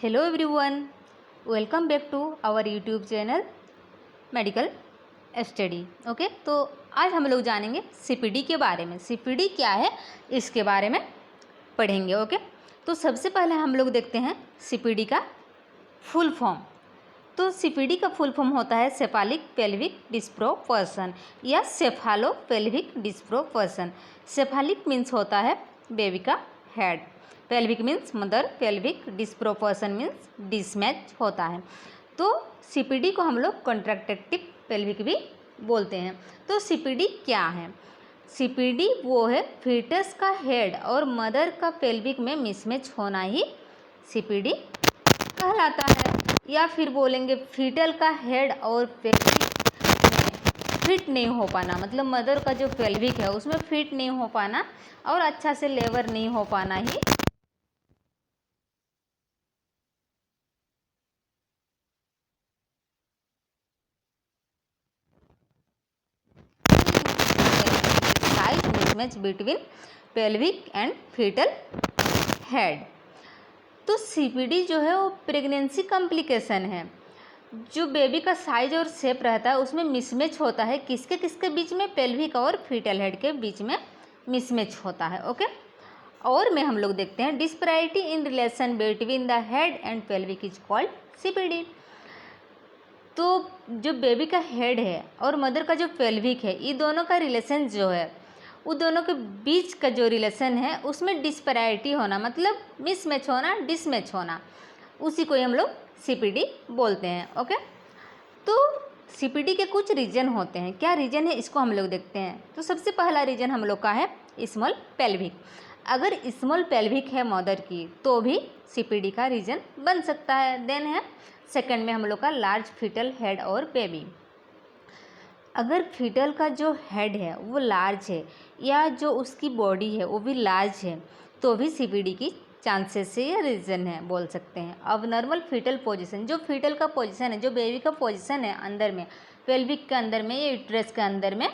Hello everyone, welcome back to our YouTube channel medical study. Okay, तो आज हम लोग जानेंगे सीपीडी के बारे में। सीपीडी क्या है इसके बारे में पढ़ेंगे। ओके, तो सबसे पहले हम लोग देखते हैं सीपीडी का फुल फॉर्म। तो सीपीडी का फुल फॉर्म होता है सेफालिक पेल्विक डिस्प्रोपोर्शन या सेफालोपेल्विक डिस्प्रोपोर्शन। सेफालिक मीन्स होता है बेबी का head, pelvic means mother, pelvic disproportion means dismatch होता है। तो सीपीडी को हम लोग कॉन्ट्रैक्टेटिव पेल्विक भी बोलते हैं। तो सीपीडी क्या है? सीपीडी वो है फीटस का हेड और मदर का पेल्विक में मिसमैच होना ही सीपीडी कहलाता है। या फिर बोलेंगे फीटल का हेड और पेल्विक में फिट नहीं हो पाना, मतलब मदर का जो पेल्विक है उसमें फिट नहीं हो पाना और अच्छा से लेबर नहीं हो पाना ही size mismatch between pelvic and foetal head. तो सीपीडी जो है वो प्रेगनेंसी कॉम्प्लिकेशन है। जो बेबी का साइज और शेप रहता है उसमें मिसमैच होता है। किसके किसके बीच में? पेल्विक और फीटल हेड के बीच में मिसमैच होता है। ओके, और में हम लोग देखते हैं disparity in relation between the head and pelvic is called CPD. तो जो बेबी का हेड है और मदर का जो पेल्विक है, ये दोनों का रिलेशन जो है, वो दोनों के बीच का जो रिलेशन है उसमें डिस्पैरिटी होना, मतलब मिसमैच होना, डिसमैच होना, उसी को हम लोग सीपीडी बोलते हैं। ओके, तो सीपीडी के कुछ रीजन होते हैं। क्या रीजन है इसको हम लोग देखते हैं। तो सबसे पहला रीजन हम लोग का है स्मॉल पेल्विक। अगर स्मॉल पेल्विक है मदर की तो भी सीपीडी का रीजन बन सकता है। देन है सेकंड में हम लोग का लार्ज फीटल हेड और बेबी। अगर फीटल का जो हेड है वो लार्ज है या जो उसकी बॉडी है वो भी लार्ज है तो भी सीपीडी की चांसेस से या रीज़न है बोल सकते हैं। अब नॉर्मल फीटल पोजीशन, जो फीटल का पोजीशन है, जो बेबी का पोजीशन है अंदर में, पेल्विक के अंदर में या यूट्रस के अंदर में,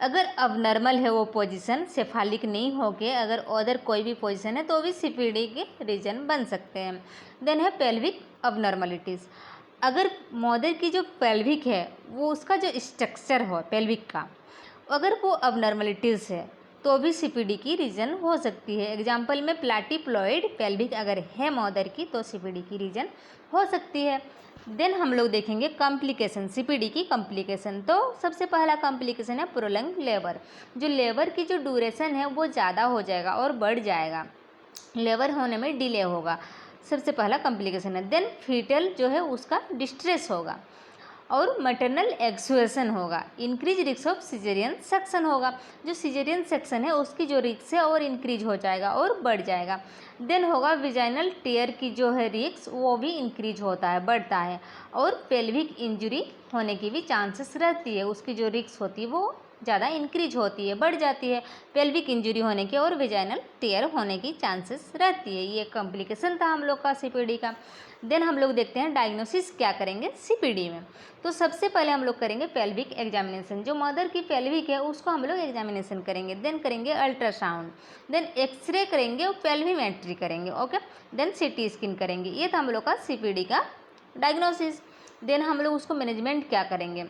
अगर अब नॉर्मल है वो पोजीशन, सेफालिक नहीं होके अगर अदर कोई भी पोजीशन है तो भी सीपीडी के रीजन बन सकते हैं। देन है पेल्विक अबनॉर्मलिटीज़। अगर मदर की जो पेल्विक है वो उसका जो स्ट्रक्चर हो पेल्विक का, अगर वो अबनॉर्मलिटीज़ है तो भी सीपीडी की रीजन हो सकती है। एग्जाम्पल में प्लाटीप्लॉइड पेल्विक अगर है मदर की तो सीपीडी की रीजन हो सकती है। देन हम लोग देखेंगे कॉम्प्लिकेशन, सीपीडी की कॉम्प्लिकेशन। तो सबसे पहला कॉम्प्लिकेशन है प्रोलंग लेबर। जो लेबर की जो ड्यूरेशन है वो ज़्यादा हो जाएगा और बढ़ जाएगा, लेबर होने में डिले होगा, सबसे पहला कॉम्प्लिकेशन है। देन फीटल जो है उसका डिस्ट्रेस होगा और मैटरनल एक्सुएशन होगा। Increase risk of caesarean section होगा, जो सिजेरियन सेक्शन है उसकी जो रिस्क है और इंक्रीज हो जाएगा और बढ़ जाएगा। देन होगा विजाइनल टेयर की जो है रिस्क, वो भी इंक्रीज होता है, बढ़ता है। और पेल्विक इंजरी होने की भी चांसेस रहती है, उसकी जो रिस्क होती है वो ज़्यादा इंक्रीज होती है, बढ़ जाती है, पेल्विक इंजरी होने की और विजाइनल टेयर होने की चांसेस रहती है। ये कॉम्प्लिकेशन था हम लोग का सीपीडी का। देन हम लोग देखते हैं डायग्नोसिस क्या करेंगे सीपीडी में। तो सबसे पहले हम लोग करेंगे पेल्विक एग्जामिनेशन। जो मदर की पेल्विक है उसको हम लोग एग्जामिनेशन करेंगे। देन करेंगे अल्ट्रासाउंड, देन एक्सरे करेंगे और पेल्विमेट्री करेंगे। ओके, देन सीटी स्कैन करेंगे। ये था हम लोग का सीपीडी का डायग्नोसिस। देन हम लोग उसको मैनेजमेंट क्या करेंगे,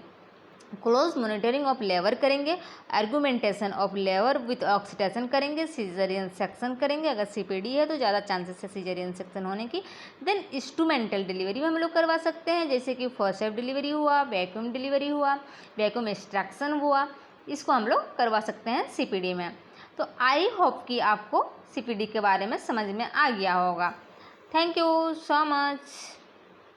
क्लोज मॉनिटरिंग ऑफ लेबर करेंगे, आर्गुमेंटेशन ऑफ लेबर विथ ऑक्सीटेशन करेंगे, सीजरियन सेक्शन करेंगे। अगर सीपीडी है तो ज़्यादा चांसेस है सीजरियन सेक्शन होने की। देन इंस्ट्रूमेंटल डिलीवरी हम लोग करवा सकते हैं, जैसे कि फोर्सेप्स डिलीवरी हुआ, वैक्यूम डिलीवरी हुआ, वैक्यूम एक्सट्रैक्शन हुआ, इसको हम लोग करवा सकते हैं सीपीडी में। तो आई होप कि आपको सीपीडी के बारे में समझ में आ गया होगा। Thank you so much.